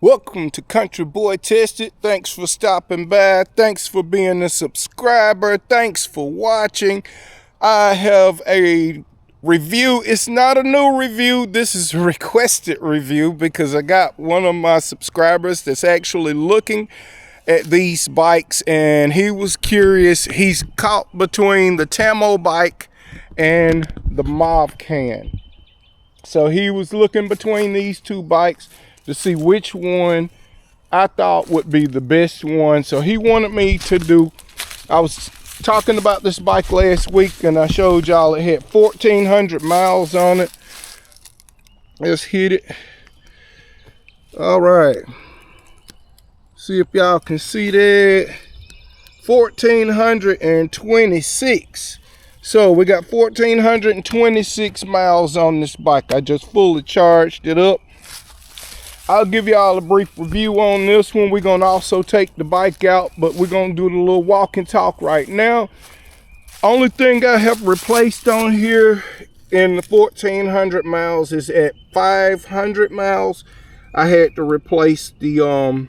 Welcome to Country Boy Tested. Thanks for stopping by. Thanks for being a subscriber. Thanks for watching. I have a review. It's not a new review. This is a requested review because I got one of my subscribers that's actually looking at these bikes and he was curious. He's caught between the Tamo bike and the Movcan. So he was looking between these two bikes to see which one I thought would be the best one. So he wanted me to do, I was talking about this bike last week and I showed y'all it had 1,400 miles on it. Let's hit it. All right. See if y'all can see that. 1,426. So we got 1,426 miles on this bike. I just fully charged it up. I'll give y'all a brief review on this one. We're gonna also take the bike out, but we're gonna do the little walk and talk right now. Only thing I have replaced on here in the 1,400 miles is at 500 miles. I had to replace the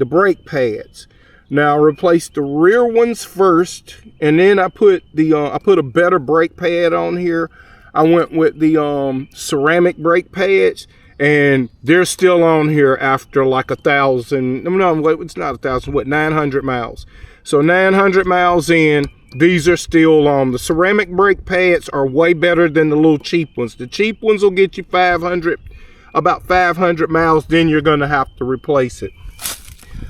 brake pads. Now I replaced the rear ones first, and then I put a better brake pad on here. I went with the ceramic brake pads, and they're still on here after like 1,000. No, it's not 1,000. What, 900 miles? So 900 miles in, these are still on. The ceramic brake pads are way better than the little cheap ones. The cheap ones will get you about 500 miles. Then you're gonna have to replace it.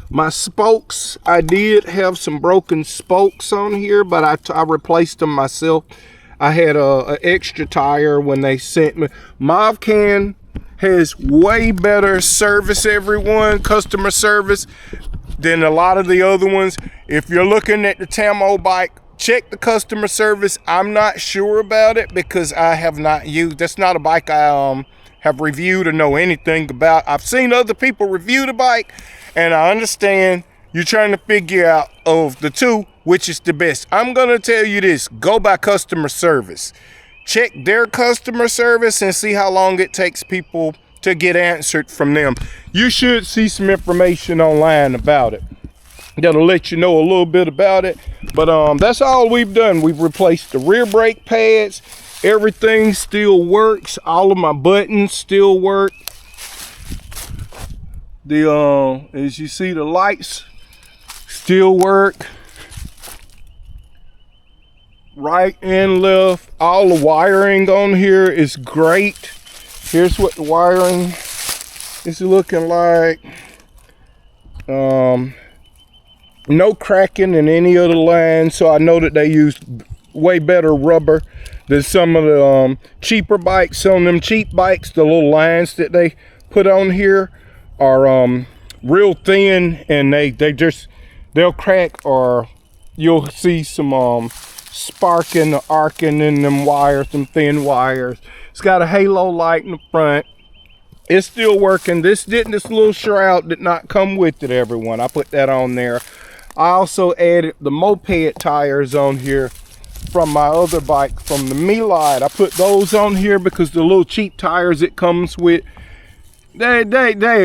My spokes, I did have some broken spokes on here, but I replaced them myself. I had a extra tire when they sent me. Movcan has way better service, customer service, than a lot of the other ones. If you're looking at the Tamo bike, check the customer service. I'm not sure about it because I have not used, that's not a bike I have reviewed or know anything about. I've seen other people review the bike, and I understand you're trying to figure out of the two, which is the best. I'm gonna tell you this, go by customer service. Check their customer service and see how long it takes people to get answered from them. You should see some information online about it that'll let you know a little bit about it. But that's all we've done. We've replaced the rear brake pads. Everything still works. All of my buttons still work. As you see, the lights still work. Right and left, all the wiring on here is great. Here's what the wiring is looking like. No cracking in any of the lines, so I know that they used way better rubber than some of the cheaper bikes. On them cheap bikes, the little lines that they put on here are real thin, and they'll crack, or you'll see some sparking or arcing in them wires, them thin wires. It's got a halo light in the front. It's still working. This little shroud did not come with it, everyone. I put that on there. I also added the moped tires on here from my other bike, from the Melide. I put those on here because the little cheap tires it comes with, they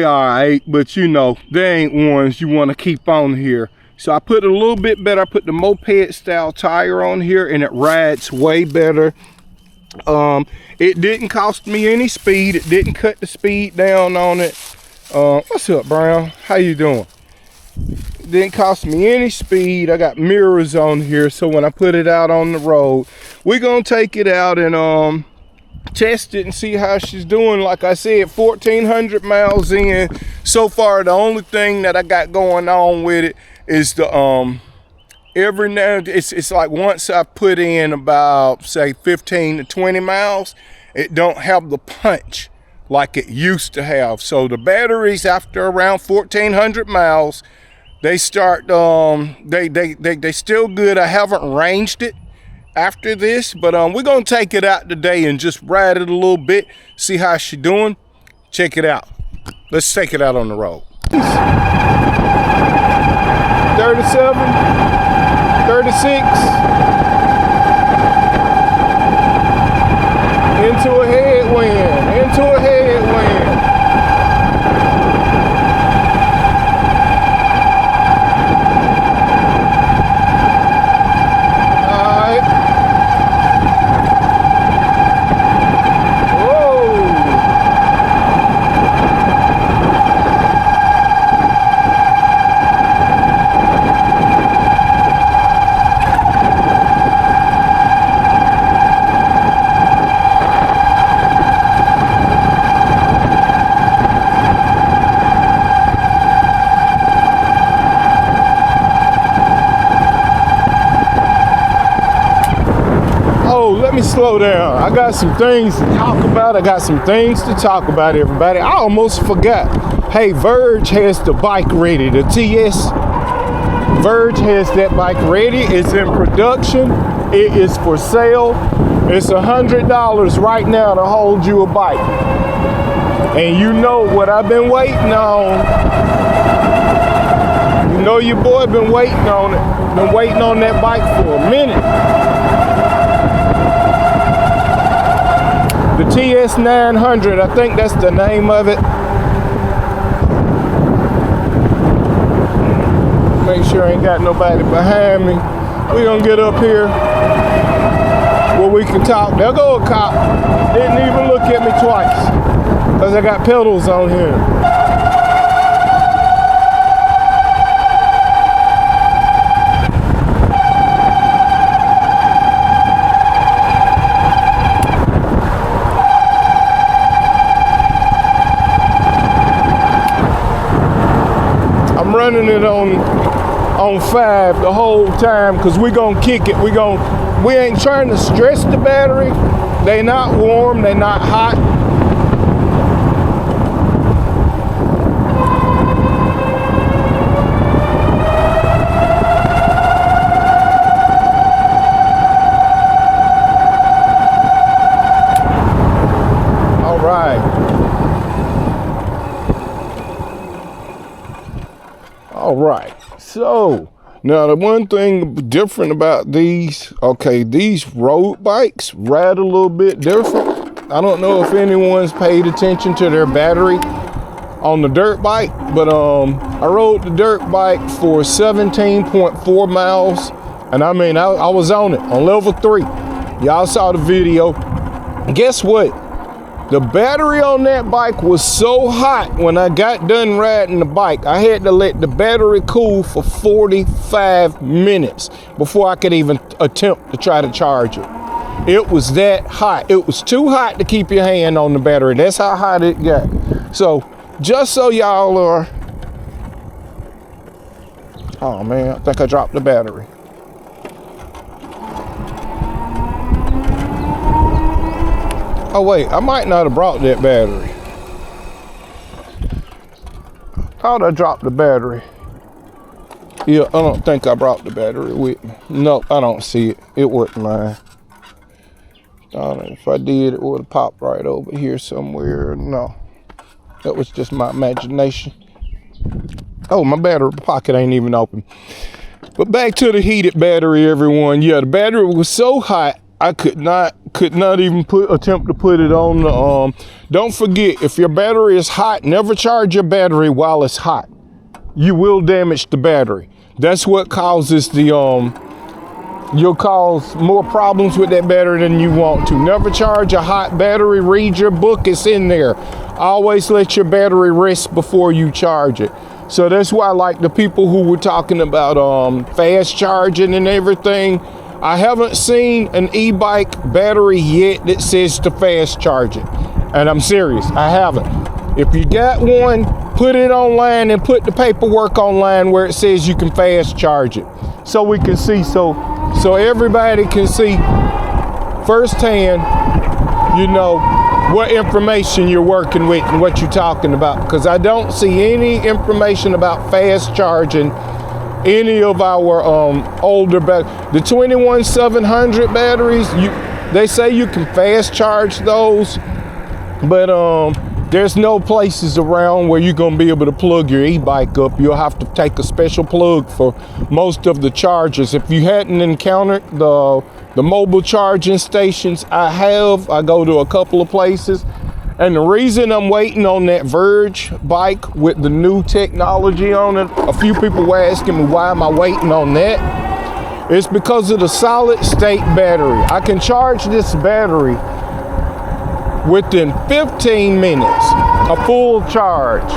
all right, but you know, they ain't ones you want to keep on here. So I put a little bit better. I put the moped style tire on here, and it rides way better. It didn't cost me any speed. It didn't cut the speed down on it. What's up, Brown? How you doing? It didn't cost me any speed. I got mirrors on here, so when I put it out on the road, we're gonna take it out and test it and see how she's doing. Like I said, 1,400 miles in so far. The only thing that I got going on with it is the every now it's like once I put in about say 15 to 20 miles, it don't have the punch like it used to have. So the batteries after around 1,400 miles, they start they still good. I haven't ranged it after this, but we're gonna take it out today and just ride it a little bit, see how she doing. Check it out. Let's take it out on the road. 37, 36, into a headwind, into a headwind. slow down. I got some things to talk about. Everybody. I almost forgot. Hey, Verge has the bike ready. The TS. Verge has that bike ready. It's in production. It is for sale. It's $100 right now to hold you a bike. And you know what I've been waiting on. You know your boy been waiting on it. Been waiting on that bike for a minute. The TS900, I think that's the name of it. Make sure I ain't got nobody behind me. We gonna get up here where we can talk. There go a cop. Didn't even look at me twice. Cause I got pedals on here. I'm running it on 5 the whole time because we gonna kick it. We ain't trying to stress the battery. They not warm, they not hot. All right, so now the one thing different about these, okay, these road bikes ride a little bit different. I don't know if anyone's paid attention to their battery on the dirt bike, but I rode the dirt bike for 17.4 miles, and I mean, I was on it on level 3. Y'all saw the video. Guess what? The battery on that bike was so hot when I got done riding the bike, I had to let the battery cool for 45 minutes before I could even attempt to try to charge it. It was that hot. It was too hot to keep your hand on the battery. That's how hot it got. So, just so y'all are... Oh man, I think I dropped the battery. Oh wait, I might not have brought that battery. Thought I dropped the battery. Yeah, I don't think I brought the battery with me. No, I don't see it. It wasn't mine. If I did, it would have popped right over here somewhere. No, that was just my imagination. Oh, my battery pocket ain't even open. But back to the heated battery, everyone. Yeah, the battery was so hot, I could not even attempt to put it on the, don't forget, if your battery is hot, never charge your battery while it's hot. You will damage the battery. That's what causes the, you'll cause more problems with that battery than you want to. Never charge a hot battery. Read your book, it's in there. Always let your battery rest before you charge it. So that's why, like the people who were talking about fast charging and everything, I haven't seen an e-bike battery yet that says to fast charge it. And I'm serious, I haven't. If you got one, put it online and put the paperwork online where it says you can fast charge it. So we can see, so everybody can see firsthand, you know, what information you're working with and what you're talking about. Because I don't see any information about fast charging any of our older batteries. The 21700 batteries, they say you can fast charge those, but there's no places around where you're gonna be able to plug your e-bike up. You'll have to take a special plug for most of the chargers. If you hadn't encountered the mobile charging stations, I go to a couple of places. And the reason I'm waiting on that Verge bike with the new technology on it, a few people were asking me why am I waiting on that? It's because of the solid state battery. I can charge this battery within 15 minutes, a full charge.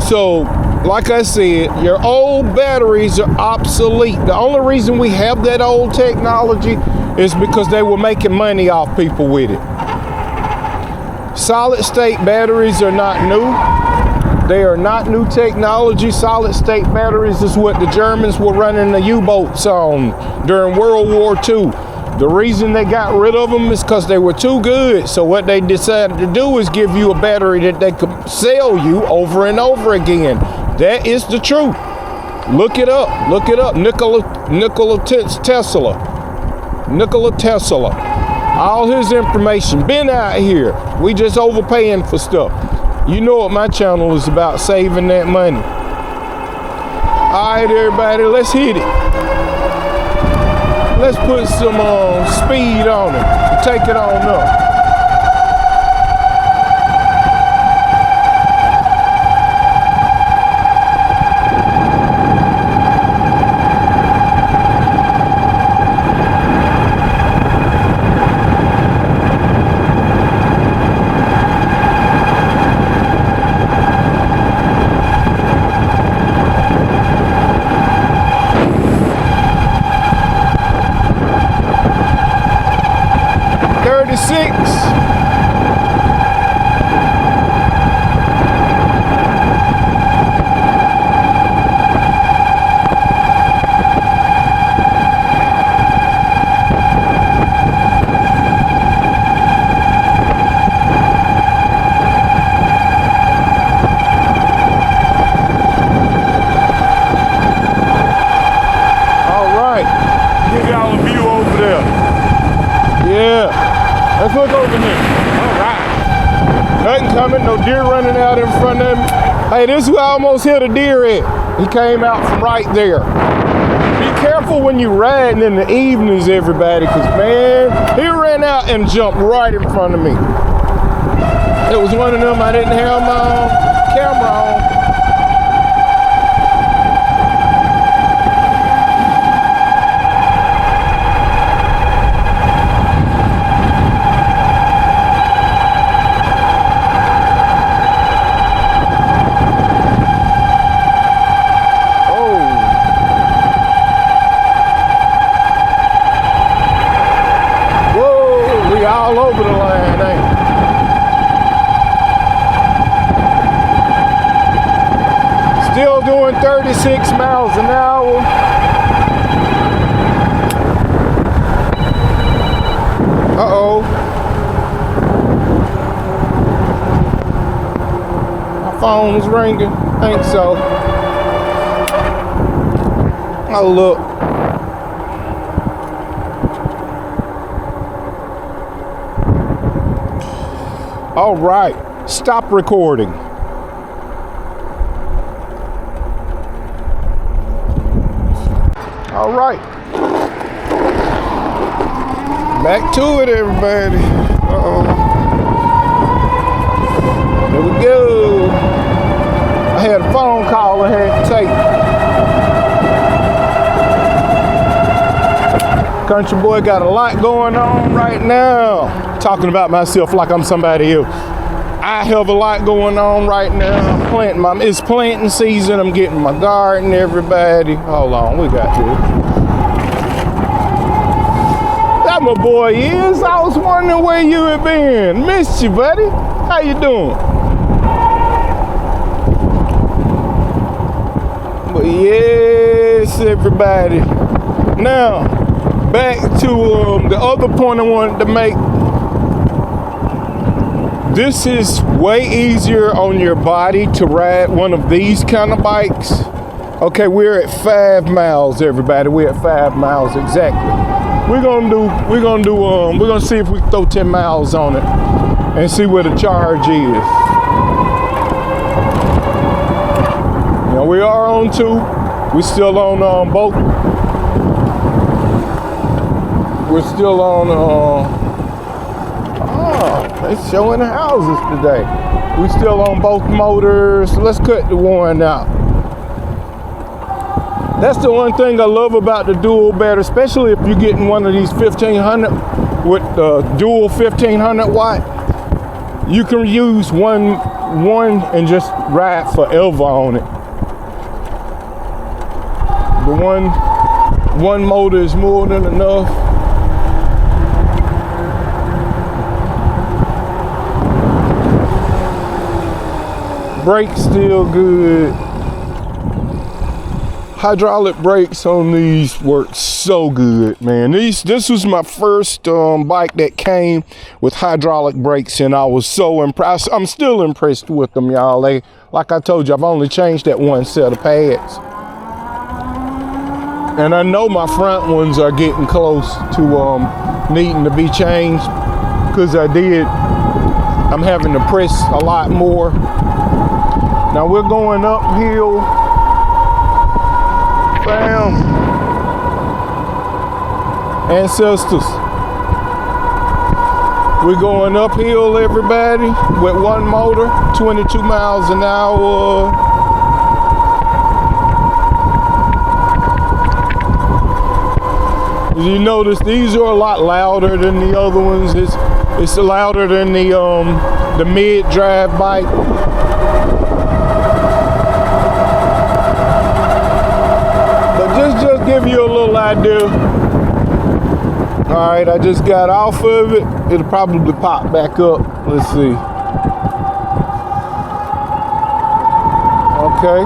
So, like I said, your old batteries are obsolete. The only reason we have that old technology is because they were making money off people with it. Solid state batteries are not new. They are not new technology. Solid state batteries is what the Germans were running the U-boats on during World War II. The reason they got rid of them is because they were too good. So what they decided to do is give you a battery that they could sell you over and over again. That is the truth. Look it up. Look it up. Nikola Tesla. All his information been out here. We just overpaying for stuff. You know what my channel is about, saving that money. All right, everybody, let's hit it. Let's put some speed on it and take it on up. Let's look over here. All right. Nothing coming, no deer running out in front of me. Hey, this is where I almost hit a deer at. He came out from right there. Be careful when you're riding in the evenings, everybody, because, man, he ran out and jumped right in front of me. It was one of them I didn't have my camera on. All over the line, ain't it? Still doing 36 miles an hour. Uh-oh. My phone's ringing. I think so. Oh, look. All right, stop recording. All right. Back to it, everybody. Uh-oh. Here we go. I had a phone call I had to take. Country boy got a lot going on right now. Talking about myself like I'm somebody else. I have a lot going on right now. I'm planting it's planting season. I'm getting my garden, everybody. Hold on, we got this. That my boy is. I was wondering where you had been. Missed you, buddy. How you doing? But yes, everybody. Now, back to the other point I wanted to make. This is way easier on your body to ride one of these kind of bikes. Okay, we're at 5 miles, everybody. We're at 5 miles exactly. We're gonna see if we can throw 10 miles on it and see where the charge is. You know, we are on 2. We're still on both. We're still on it's showing the houses today. We still on both motors. So let's cut the one out. That's the one thing I love about the dual battery, especially if you're getting one of these 1500 with the dual 1500 watt. You can use one and just ride forever on it. The one motor is more than enough. Brakes still good. Hydraulic brakes on these work so good, man. This was my first bike that came with hydraulic brakes, and I was so impressed. I'm still impressed with them, y'all. Like I told you, I've only changed that one set of pads, and I know my front ones are getting close to needing to be changed, because I'm having to press a lot more. Now we're going uphill. Bam. Ancestors. We're going uphill, everybody, with one motor, 22 miles an hour. As you notice, these are a lot louder than the other ones. It's louder than the mid-drive bike. Just give you a little idea. All right, I just got off of it. It'll probably pop back up. Let's see. Okay.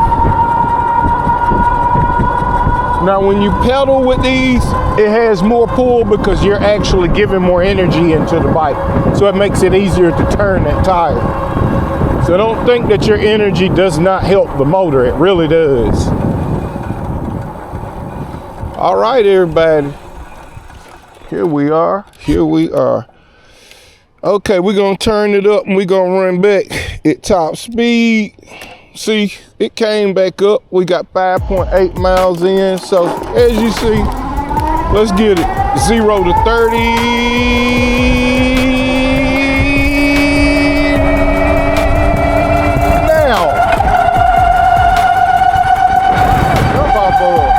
Now when you pedal with these, it has more pull because you're actually giving more energy into the bike. So it makes it easier to turn that tire. So don't think that your energy does not help the motor. It really does. All right, everybody. Here we are. Okay, we're gonna turn it up and we're gonna run back at top speed. See, it came back up. We got 5.8 miles in. So as you see, let's get it. 0 to 30. Now. Jump off of.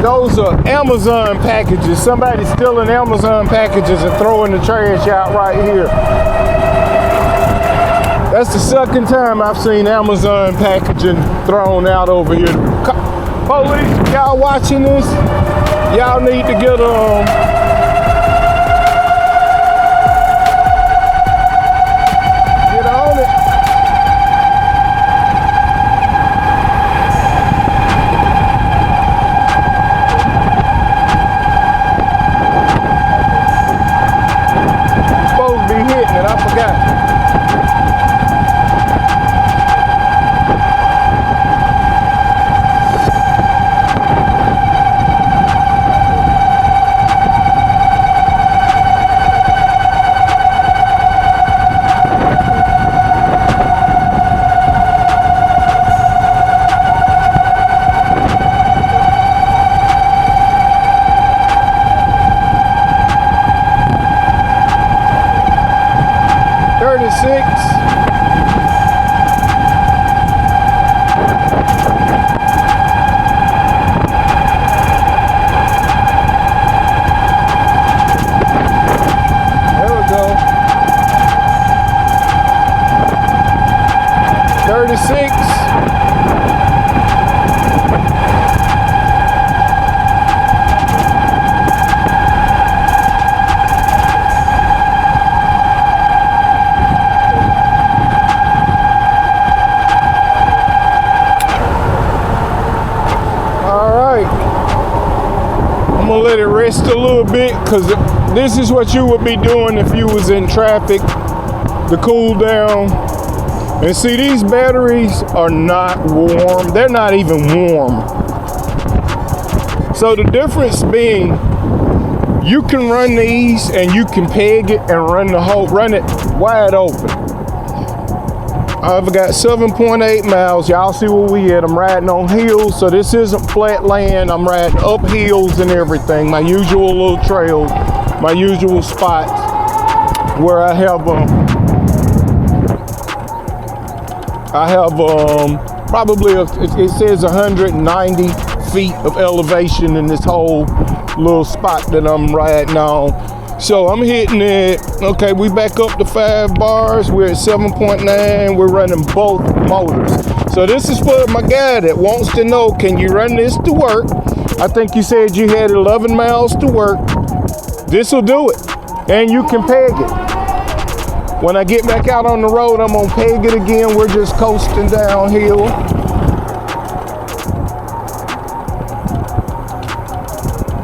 Those are Amazon packages. Somebody's stealing Amazon packages and throwing the trash out right here. That's the second time I've seen Amazon packaging thrown out over here. Police, y'all watching this? Y'all need to get on it. I forgot. Let it rest a little bit, because this is what you would be doing if you was in traffic to cool down. And see, these batteries are not warm. They're not even warm. So the difference being, you can run these and you can peg it and run it wide open. I've got 7.8 miles. Y'all see where we at. I'm riding on hills, so this isn't flat land. I'm riding up hills and everything. My usual little trails, my usual spots where I have probably it says 190 feet of elevation in this whole little spot that I'm riding on. So I'm hitting it. Okay, we back up to 5 bars. We're at 7.9. We're running both motors. So this is for my guy that wants to know, can you run this to work? I think you said you had 11 miles to work. This will do it. And you can peg it. When I get back out on the road, I'm gonna peg it again. We're just coasting downhill.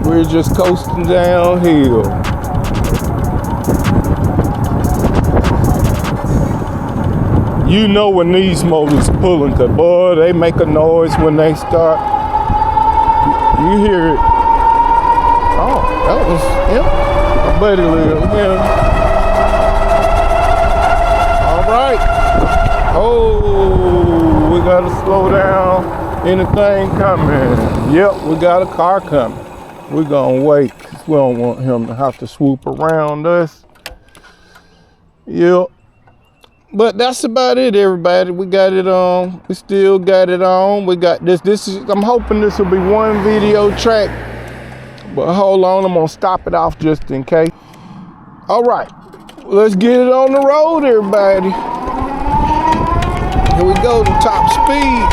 We're just coasting downhill. You know when these motors pulling, cause boy, they make a noise when they start. You hear it. Oh, that was him. My buddy lives him. All right. Oh, we gotta slow down. Anything coming? Yep, we got a car coming. We're gonna wait, cause we don't want him to have to swoop around us. Yep. But that's about it, everybody. We got it on. We still got it on. We got this. I'm hoping this will be one video track. But hold on, I'm gonna stop it off just in case. All right, let's get it on the road, everybody. Here we go, to top speed.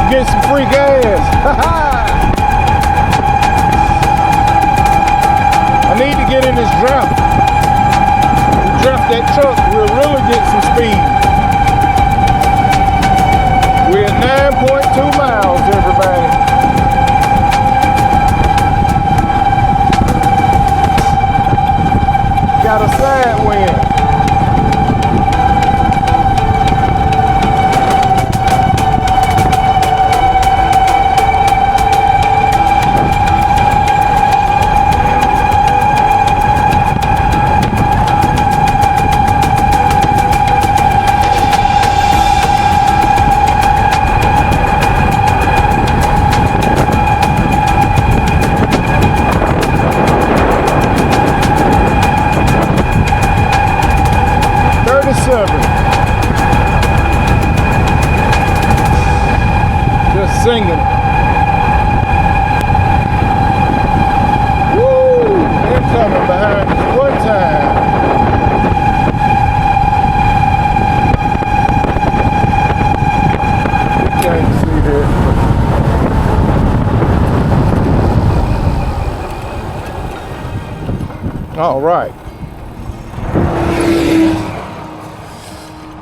Get some free gas. I need to get in this draft. Draft that truck, we'll really get some speed. We're at 9.2 miles, everybody. Got a side wind. Just singing. Woo! They're coming behind us one time. You can't see that. All right.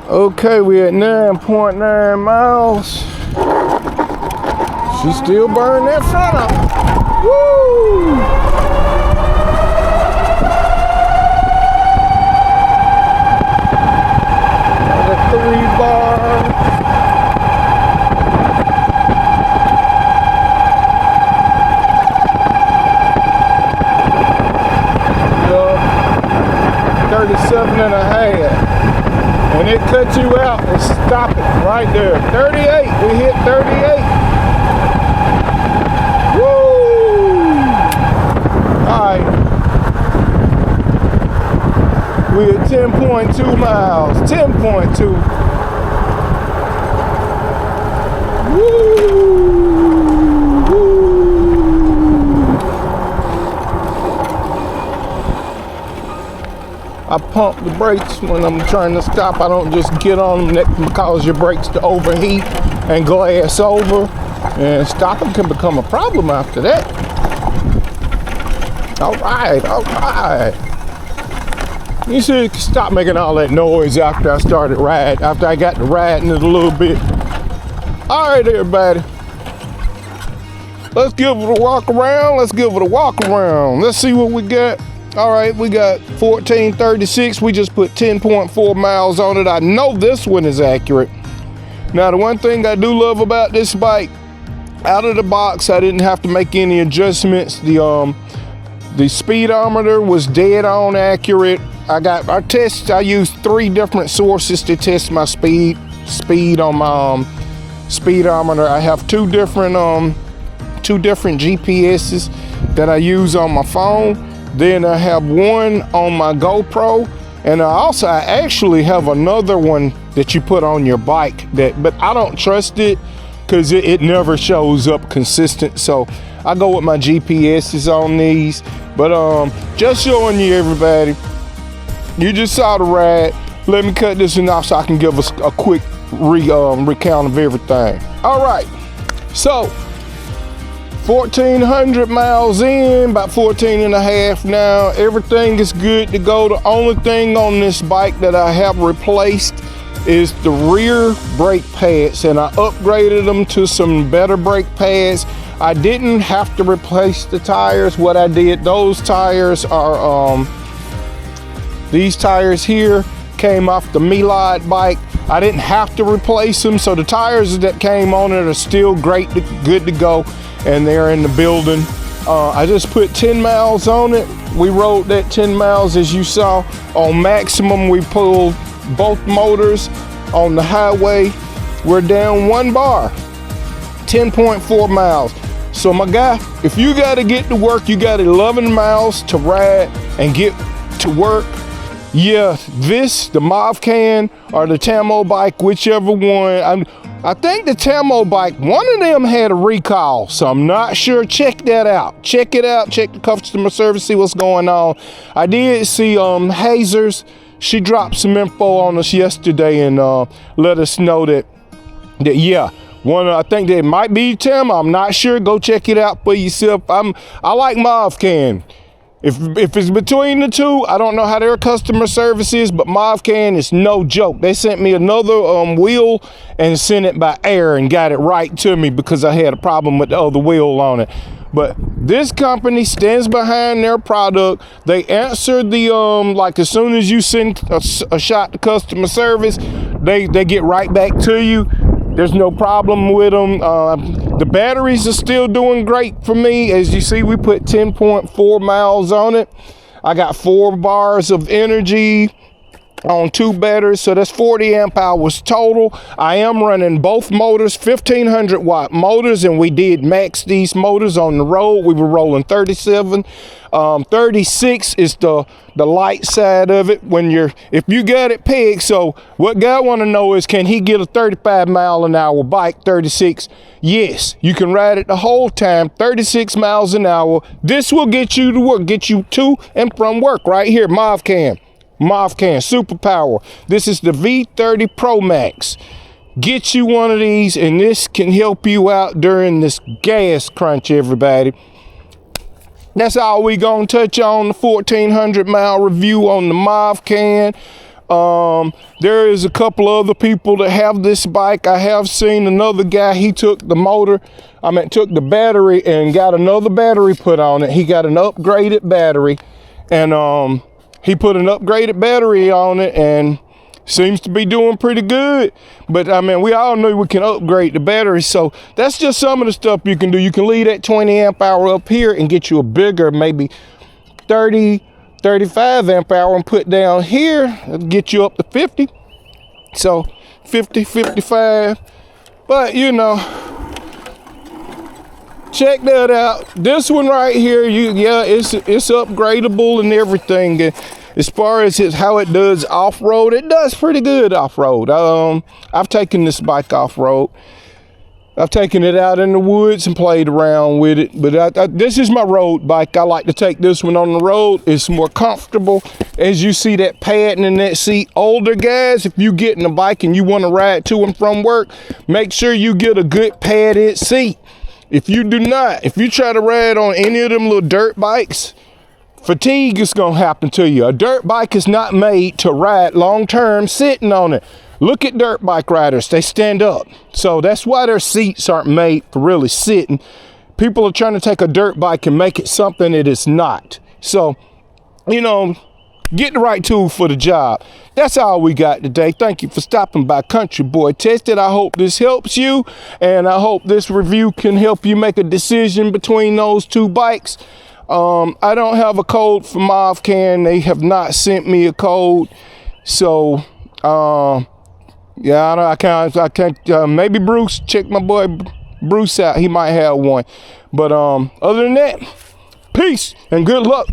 Okay, we're at 9.9 miles. She still burning that front up. Woo! Got a 3 bar. Yeah, 37 and a half. And it cuts you out and stop it right there. 38, we hit 38. Woo! All right. We're at 10.2 miles, 10.2. Woo! I pump the brakes when I'm trying to stop. I don't just get on them. That can cause your brakes to overheat and glass over. And stopping can become a problem after that. All right, all right. You should stop making all that noise after I started riding, after I got to riding it a little bit. All right, everybody. Let's give it a walk around. Let's give it a walk around. Let's see what we got. All right, we got 1436. We just put 10.4 miles on it. I know this one is accurate. Now, the one thing I do love about this bike, out of the box, I didn't have to make any adjustments. The speedometer was dead on accurate. I used 3 different sources to test my speed on my speedometer. I have two different GPSs that I use on my phone. Then I have one on my GoPro, and I actually have another one that you put on your bike, but I don't trust it because it never shows up consistent. So I go with my GPSs on these. But just showing you, everybody, you just saw the ride. Let me cut this one off so I can give us a quick recount of everything. All right, so 1,400 miles in, about 14 and a half now. Everything is good to go. The only thing on this bike that I have replaced is the rear brake pads, and I upgraded them to some better brake pads. I didn't have to replace the tires. What I did, those tires are, these tires here came off the Milad bike. I didn't have to replace them, so the tires that came on it are still good to go. And they're in the building. I just put 10 miles on it. We rode that 10 miles as you saw. On maximum, we pulled both motors. On the highway, we're down 1 bar, 10.4 miles. So my guy, if you gotta get to work, you got 11 miles to ride and get to work. Yeah, the Movcan or the Tamo bike, whichever one. I think the Tamo bike, one of them had a recall, so I'm not sure. Check that out. Check it out. Check the customer service, see what's going on. I did see Hazers. She dropped some info on us yesterday and let us know that yeah, I think that might be Tamo. I'm not sure. Go check it out for yourself. I like Movcan. If it's between the two, I don't know how their customer service is, but Movcan is no joke. They sent me another wheel and sent it by air and got it right to me because I had a problem with the other wheel on it. But this company stands behind their product. They answer the like as soon as you send a shot to customer service, they get right back to you. There's no problem with them. The batteries are still doing great for me. As you see, we put 10.4 miles on it. I got 4 bars of energy on 2 batteries, so that's 40 amp hours total. I am running both motors, 1500 watt motors, and we did max these motors on the road. We were rolling 37. 36 is the light side of it if you got it pegged. So what guy want to know is, can he get a 35 mile an hour bike? 36, yes, you can ride it the whole time, 36 miles an hour. This will get you to work, get you to and from work right here. Movcan superpower. This is the V30 ProMax. Get you one of these, and this can help you out during this gas crunch, everybody. That's all we gonna touch on the 1,400 mile review on the Movcan. There is a couple other people that have this bike. I have seen another guy, he took the battery and got another battery put on it. He got an upgraded battery, and he put an upgraded battery on it and seems to be doing pretty good. But I mean, we all know we can upgrade the battery, so that's just some of the stuff you can do. You can leave that 20 amp hour up here and get you a bigger, maybe 35 amp hour, and put down here, get you up to 50. So 50, 55. But you know, check that out. This one right here, it's upgradable and everything. As far as how it does off-road, it does pretty good off-road. I've taken this bike off-road. I've taken it out in the woods and played around with it. But this is my road bike. I like to take this one on the road. It's more comfortable. As you see that padding in that seat. Older guys, if you get in a bike and you want to ride to and from work, make sure you get a good padded seat. If you do not, if you try to ride on any of them little dirt bikes, fatigue is gonna happen to you. A dirt bike is not made to ride long-term sitting on it. Look at dirt bike riders, they stand up. So that's why their seats aren't made for really sitting. People are trying to take a dirt bike and make it something it is not. So, you know, get the right tool for the job. That's all we got today. Thank you for stopping by Country Boy Tested. I hope this helps you, and I hope this review can help you make a decision between those two bikes. I don't have a code for Movcan. They have not sent me a code. So, yeah, I can't, maybe Bruce, check my boy Bruce out. He might have one. But, other than that, peace and good luck.